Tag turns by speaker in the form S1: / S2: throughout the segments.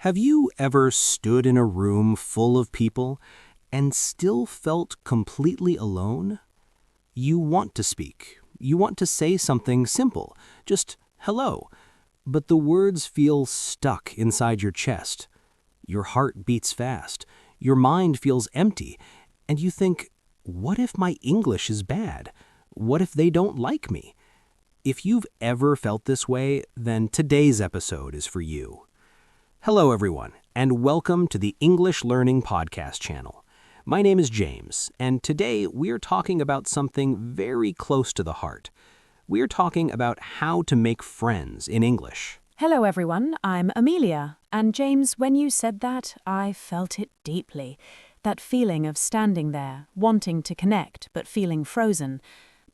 S1: Have you ever stood in a room full of people and still felt completely alone? You want to speak. You want to say something simple, just hello, but the words feel stuck inside your chest. Your heart beats fast, your mind feels empty, and you think, what if my English is bad? What if they don't like me? If you've ever felt this way, then today's episode is for you. Hello, everyone, and welcome to the English Learning Podcast channel. My name is James, and today we're talking about something very close to the heart. We're talking about how to make friends in English.
S2: Hello everyone, I'm Amelia, and James, when you said that, I felt it deeply. That feeling of standing there, wanting to connect but feeling frozen.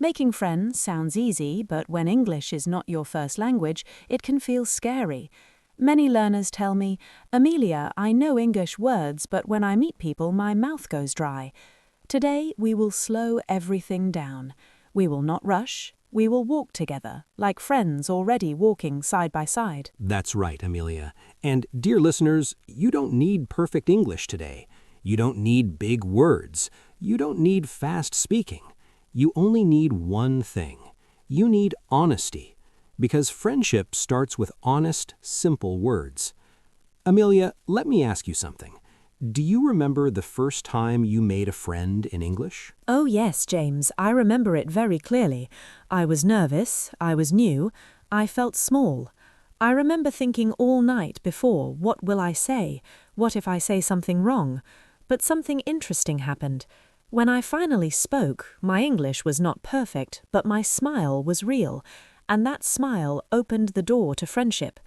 S2: Making friends sounds easy, but when English is not your first language, it can feel scary. Many learners tell me, Amelia, I know English words, but when I meet people, my mouth goes dry. Today, we will slow everything down. We will not rush. We will walk together, like friends already walking side by side.
S1: That's right, Amelia. And dear listeners, you don't need perfect English today. You don't need big words. You don't need fast speaking. You only need one thing. You need honesty. Because friendship starts with honest, simple words. Amelia, let me ask you something. Do you remember the first time you made a friend in English?
S2: Oh yes, James, I remember it very clearly. I was nervous, I was new, I felt small. I remember thinking all night before, what will I say? What if I say something wrong? But something interesting happened. When I finally spoke, my English was not perfect, but my smile was real. And that smile opened the door to friendship.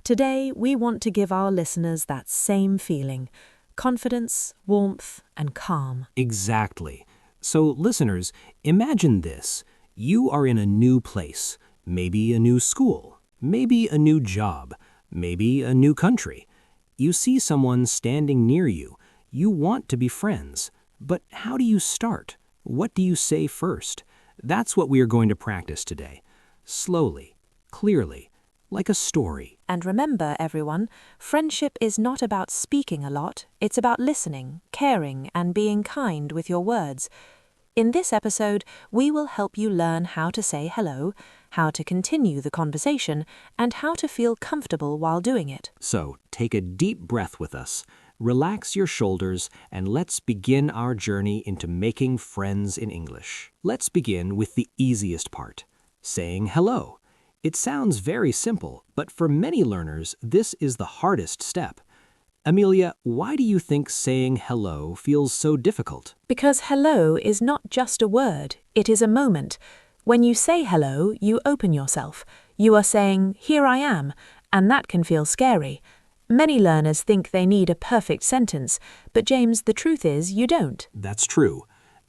S2: Today, we want to give our listeners that same feeling. Confidence, warmth, and calm.
S1: Exactly. So, listeners, imagine this. You are in a new place, maybe a new school, maybe a new job, maybe a new country. You see someone standing near you. You want to be friends. But how do you start? What do you say first? That's what we are going to practice today. Slowly, clearly, like a story.
S2: And remember, everyone, friendship is not about speaking a lot. It's about listening, caring, and being kind with your words. In this episode, we will help you learn how to say hello, how to continue the conversation, and how to feel comfortable while doing it.
S1: So, take a deep breath with us. Relax your shoulders, and let's begin our journey into making friends in English. Let's begin with the easiest part. Saying hello. It sounds very simple, but for many learners, this is the hardest step. Amelia, why do you think saying hello feels so difficult?
S2: Because hello is not just a word, it is a moment. When you say hello, you open yourself. You are saying, here I am, and that can feel scary. Many learners think they need a perfect sentence, but James, the truth is you don't.
S1: That's true.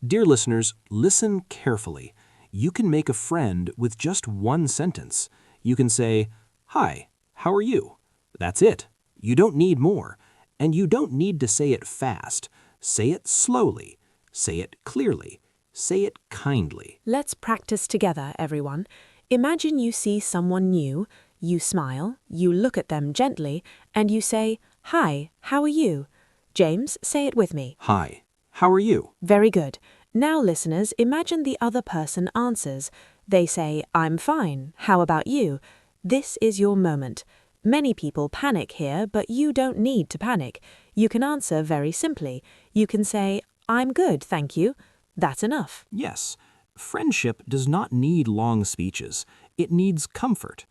S1: Dear listeners, listen carefully. You can make a friend with just one sentence. You can say, "Hi, how are you?" That's it. You don't need more. And you don't need to say it fast. Say it slowly. Say it clearly. Say it kindly.
S2: Let's practice together, everyone. Imagine you see someone new, you smile, you look at them gently, and you say, "Hi, how are you?" James, say it with me.
S1: Hi, how are you?
S2: Very good. Now, listeners, imagine the other person answers. They say, I'm fine. How about you? This is your moment. Many people panic here, but you don't need to panic. You can answer very simply. You can say, I'm good, thank you. That's enough.
S1: Yes, friendship does not need long speeches. It needs comfort.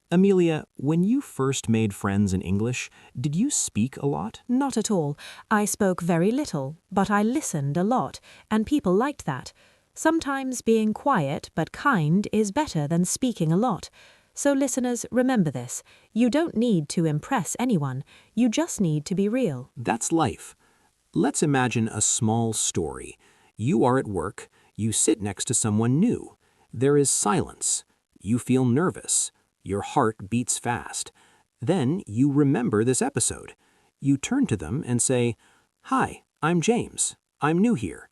S1: Amelia, when you first made friends in English, did you speak a lot?
S2: Not at all. I spoke very little, but I listened a lot, and people liked that. Sometimes being quiet but kind is better than speaking a lot. So listeners, remember this. You don't need to impress anyone. You just need to be real.
S1: That's life. Let's imagine a small story. You are at work. You sit next to someone new. There is silence. You feel nervous. Your heart beats fast. Then you remember this episode. You turn to them and say, "Hi, I'm James. I'm new here."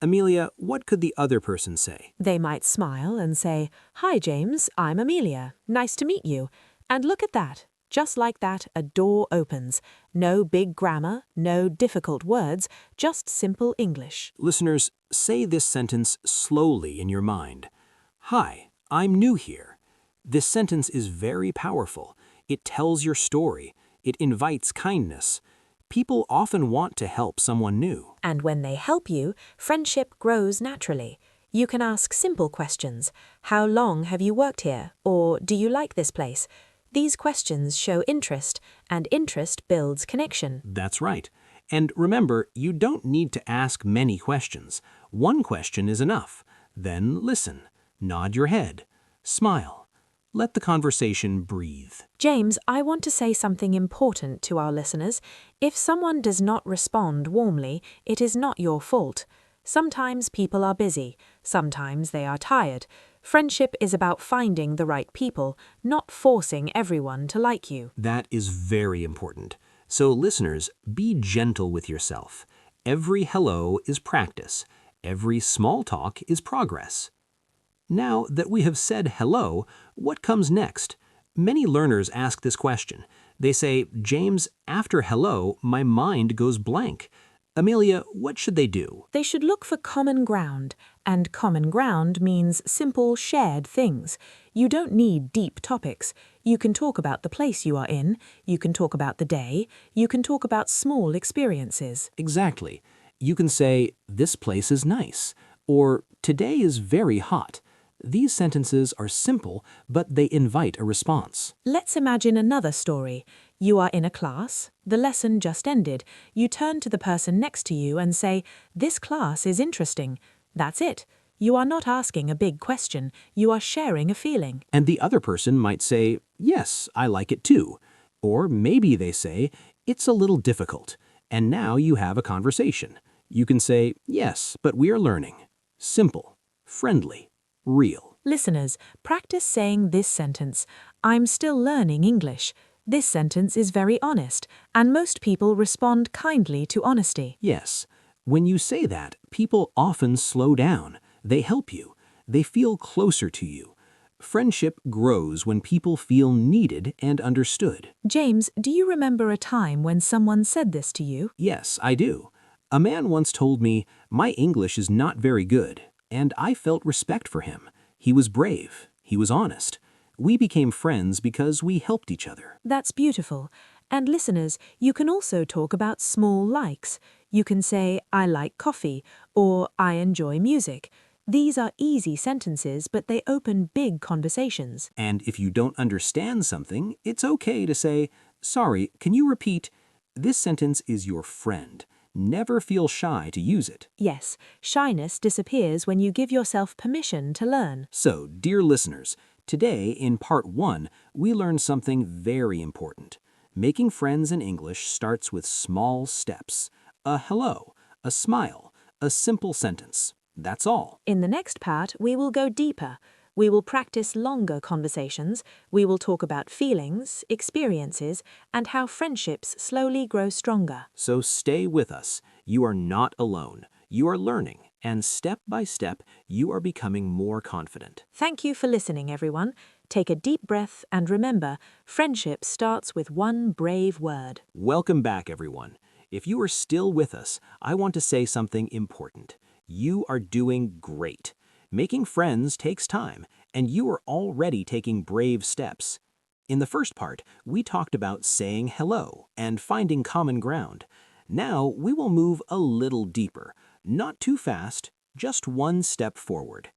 S1: Amelia, what could the other person say?
S2: They might smile and say, Hi, James, I'm Amelia. Nice to meet you. And look at that. Just like that, a door opens. No big grammar, no difficult words, just simple English.
S1: Listeners, say this sentence slowly in your mind. Hi, I'm new here. This sentence is very powerful. It tells your story. It invites kindness. People often want to help someone new.
S2: And when they help you, friendship grows naturally. You can ask simple questions. How long have you worked here? Or do you like this place? These questions show interest, and interest builds connection.
S1: That's right. And remember, you don't need to ask many questions. One question is enough. Then listen, nod your head, smile. Let the conversation breathe.
S2: James, I want to say something important to our listeners. If someone does not respond warmly, it is not your fault. Sometimes people are busy. Sometimes they are tired. Friendship is about finding the right people, not forcing everyone to like you.
S1: That is very important. So listeners, be gentle with yourself. Every hello is practice. Every small talk is progress. Now that we have said hello, what comes next? Many learners ask this question. They say, James, after hello, my mind goes blank. Amelia, what should they do?
S2: They should look for common ground, and common ground means simple shared things. You don't need deep topics. You can talk about the place you are in, you can talk about the day, you can talk about small experiences.
S1: Exactly. You can say, this place is nice, or today is very hot. These sentences are simple, but they invite a response.
S2: Let's imagine another story. You are in a class, the lesson just ended. You turn to the person next to you and say, this class is interesting. That's it. You are not asking a big question, you are sharing a feeling.
S1: And the other person might say, yes, I like it too. Or maybe they say, it's a little difficult. And now you have a conversation. You can say, yes, but we are learning. Simple, friendly, real.
S2: Listeners, practice saying this sentence. I'm still learning English. This sentence is very honest, and most people respond kindly to honesty.
S1: Yes, when you say that, people often slow down. They help you. They feel closer to you. Friendship grows when people feel needed and understood.
S2: James, do you remember a time when someone said this to you?
S1: Yes, I do. A man once told me, my English is not very good, and I felt respect for him. He was brave. He was honest. We became friends because we helped each other.
S2: That's beautiful. And listeners, you can also talk about small likes. You can say, I like coffee, or I enjoy music. These are easy sentences, but they open big conversations.
S1: And if you don't understand something, it's okay to say, sorry, can you repeat? This sentence is your friend. Never feel shy to use it.
S2: Yes, shyness disappears when you give yourself permission to learn.
S1: So, dear listeners, today in part 1, we learned something very important. Making friends in English starts with small steps. A hello, a smile, a simple sentence. That's all.
S2: In the next part, we will go deeper. We will practice longer conversations. We will talk about feelings, experiences, and how friendships slowly grow stronger.
S1: So stay with us. You are not alone. You are learning, and step by step, you are becoming more confident.
S2: Thank you for listening, everyone. Take a deep breath and remember, friendship starts with one brave word.
S1: Welcome back, everyone. If you are still with us, I want to say something important. You are doing great. Making friends takes time, and you are already taking brave steps. In the first part, we talked about saying hello and finding common ground. Now we will move a little deeper, not too fast, just one step forward.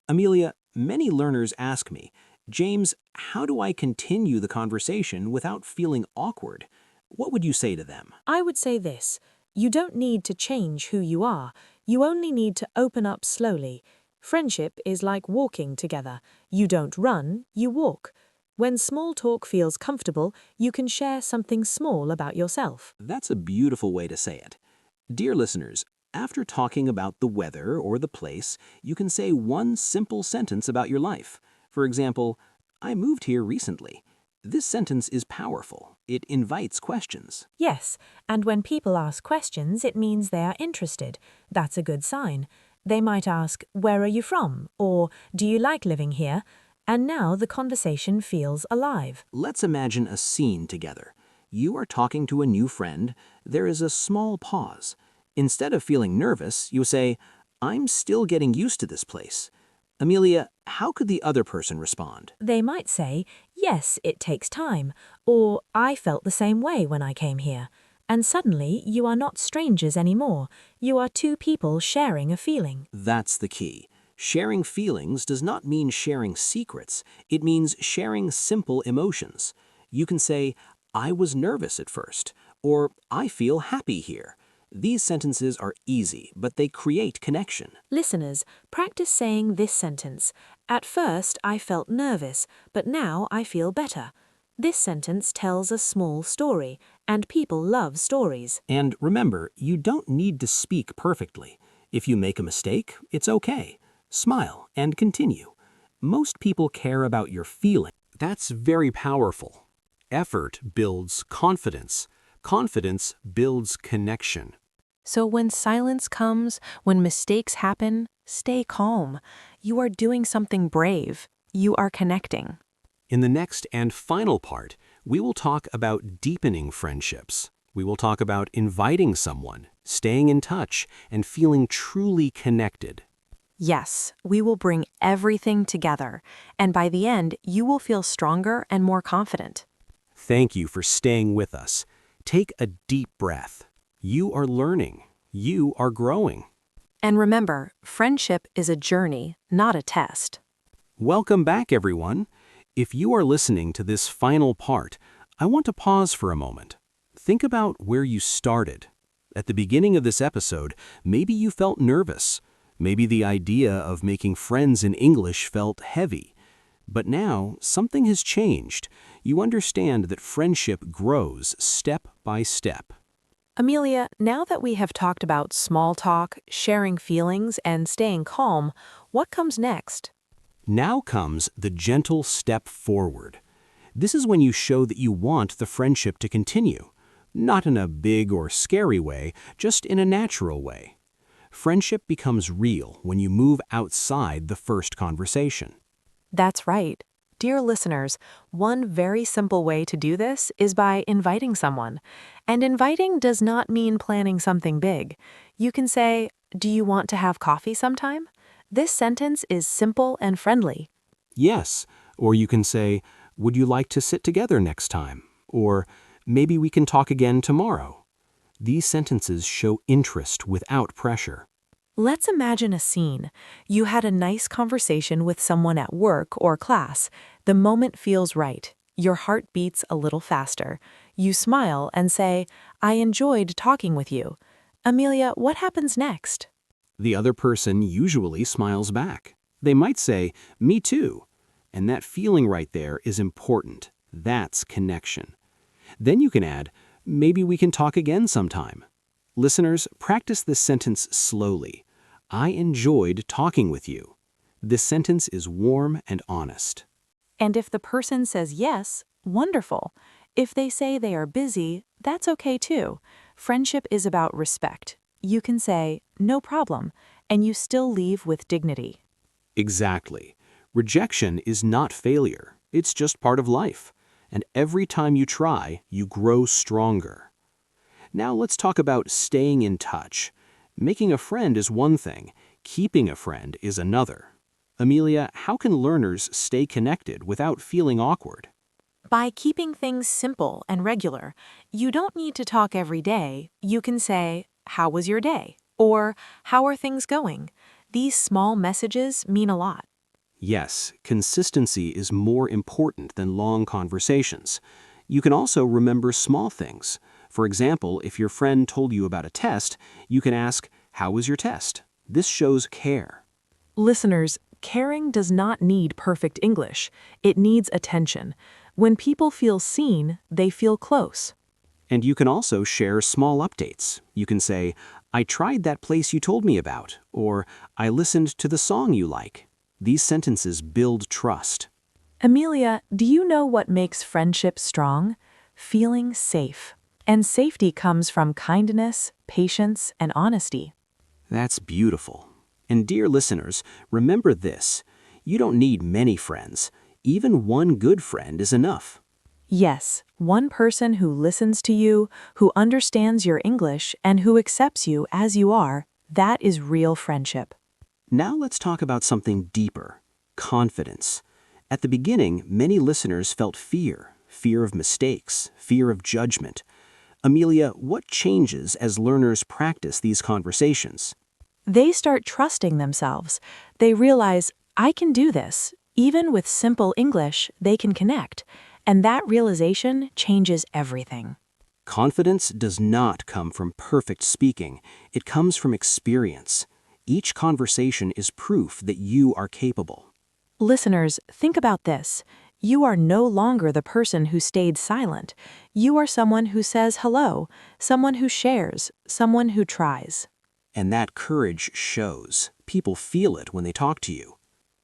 S1: Amelia, many learners ask me, James, how do I continue the conversation without feeling awkward? What would you say to them?
S2: I would say this. You don't need to change who you are. You only need to open up slowly. Friendship is like walking together. You don't run, you walk. When small talk feels comfortable, you can share something small about yourself.
S1: That's a beautiful way to say it. Dear listeners, after talking about the weather or the place, you can say one simple sentence about your life. For example, I moved here recently. This sentence is powerful. It invites questions.
S2: Yes, and when people ask questions, it means they are interested. That's a good sign. They might ask, where are you from? Or, do you like living here? and now the conversation feels alive.
S1: Let's imagine a scene together. You are talking to a new friend. There is a small pause. Instead of feeling nervous, you say, "I'm still getting used to this place." Amelia, how could the other person respond?
S2: They might say, "Yes, it takes time," or "I felt the same way when I came here." And suddenly, you are not strangers anymore. You are two people sharing a feeling.
S1: That's the key. Sharing feelings does not mean sharing secrets. It means sharing simple emotions. You can say, "I was nervous at first," or "I feel happy here." These sentences are easy, but they create connection.
S2: Listeners, practice saying this sentence. At first, I felt nervous, but now I feel better. This sentence tells a small story, and people love stories.
S1: And remember, you don't need to speak perfectly. If you make a mistake, it's okay. Smile and continue. Most people care about your feeling. That's very powerful. Effort builds confidence. Confidence builds connection.
S3: So when silence comes, when mistakes happen, stay calm. You are doing something brave. You are connecting.
S1: In the next and final part, we will talk about deepening friendships. We will talk about inviting someone, staying in touch, and feeling truly connected.
S3: Yes, we will bring everything together, and by the end, you will feel stronger and more confident.
S1: Thank you for staying with us. Take a deep breath. You are learning. You are growing.
S3: And remember, friendship is a journey, not a test.
S1: Welcome back, everyone. If you are listening to this final part, I want to pause for a moment. Think about where you started. At the beginning of this episode, maybe you felt nervous. Maybe the idea of making friends in English felt heavy. But now, something has changed. You understand that friendship grows step by step.
S3: Amelia, now that we have talked about small talk, sharing feelings, and staying calm, what comes next?
S1: Now comes the gentle step forward. This is when you show that you want the friendship to continue. Not in a big or scary way, just in a natural way. Friendship becomes real when you move outside the first conversation.
S3: That's right. Dear listeners, one very simple way to do this is by inviting someone. And inviting does not mean planning something big. You can say, "Do you want to have coffee sometime?" This sentence is simple and friendly.
S1: Yes, or you can say, "Would you like to sit together next time?" Or, "Maybe we can talk again tomorrow." These sentences show interest without pressure.
S3: Let's imagine a scene. You had a nice conversation with someone at work or class. The moment feels right. Your heart beats a little faster. You smile and say, "I enjoyed talking with you." Amelia, what happens next?
S1: The other person usually smiles back. They might say, "Me too." And that feeling right there is important. That's connection. Then you can add, "Maybe we can talk again sometime." Listeners, practice this sentence slowly. "I enjoyed talking with you." This sentence is warm and honest.
S3: And if the person says yes, wonderful. If they say they are busy, that's okay too. Friendship is about respect. You can say, "No problem," and you still leave with dignity.
S1: Exactly. Rejection is not failure. It's just part of life. And every time you try, you grow stronger. Now let's talk about staying in touch. Making a friend is one thing. Keeping a friend is another. Amelia, how can learners stay connected without feeling awkward?
S3: By keeping things simple and regular, you don't need to talk every day. You can say, "How was your day?" or "How are things going?" These small messages mean a lot.
S1: Yes, consistency is more important than long conversations. You can also remember small things. For example, if your friend told you about a test, you can ask, "How was your test?" This shows care.
S3: Listeners, caring does not need perfect English. It needs attention. When people feel seen, they feel close.
S1: And you can also share small updates. You can say, "I tried that place you told me about," or "I listened to the song you like." These sentences build trust.
S3: Amelia, do you know what makes friendship strong? Feeling safe. And safety comes from kindness, patience, and honesty.
S1: That's beautiful. And dear listeners, remember this. You don't need many friends. Even one good friend is enough.
S3: Yes, one person who listens to you, who understands your English, and who accepts you as you are, that is real friendship.
S1: Now let's talk about something deeper, confidence. At the beginning, many listeners felt fear of mistakes, fear of judgment. Amelia, what changes as learners practice these conversations?
S3: They start trusting themselves. They realize, I can do this. Even with simple English, they can connect. And that realization changes everything.
S1: Confidence does not come from perfect speaking. It comes from experience. Each conversation is proof that you are capable.
S3: Listeners, think about this. You are no longer the person who stayed silent. You are someone who says hello, someone who shares, someone who tries.
S1: And that courage shows. People feel it when they talk to you.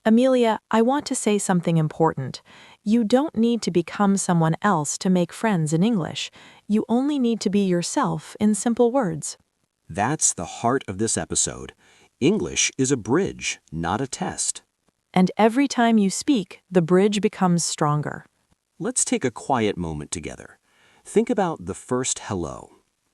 S3: Amelia, I want to say something important. You don't need to become someone else to make friends in English. You only need to be yourself in simple words.
S1: That's the heart of this episode. English is a bridge, not a test.
S3: And every time you speak, the bridge becomes stronger.
S1: Let's take a quiet moment together. Think about the first hello.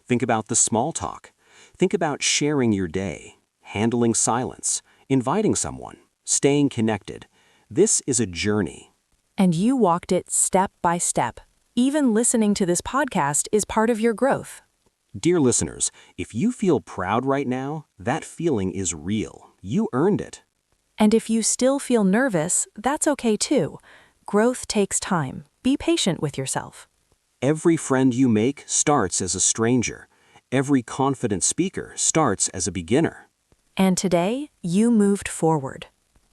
S1: Think about the small talk. Think about sharing your day, handling silence, inviting someone, staying connected. This is a journey.
S3: And you walked it step by step. Even listening to this podcast is part of your growth.
S1: Dear listeners, if you feel proud right now, that feeling is real. You earned it.
S3: And if you still feel nervous, that's okay too. Growth takes time. Be patient with yourself.
S1: Every friend you make starts as a stranger. Every confident speaker starts as a beginner.
S3: And today, you moved forward.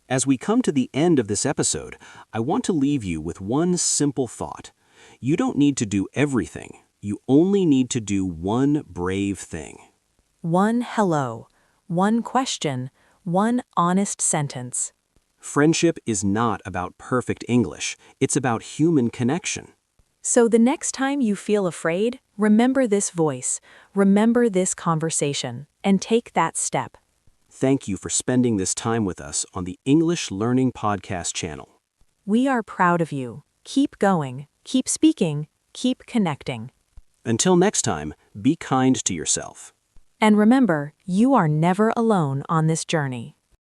S1: As we come to the end of this episode, I want to leave you with one simple thought. You don't need to do everything. You only need to do one brave thing.
S3: One hello, one question, one honest sentence.
S1: Friendship is not about perfect English. It's about human connection.
S3: So the next time you feel afraid, remember this voice, remember this conversation, and take that step.
S1: Thank you for spending this time with us on the English Learning Podcast channel.
S3: We are proud of you. Keep going, keep speaking, keep connecting.
S1: Until next time, be kind to yourself.
S3: And remember, you are never alone on this journey.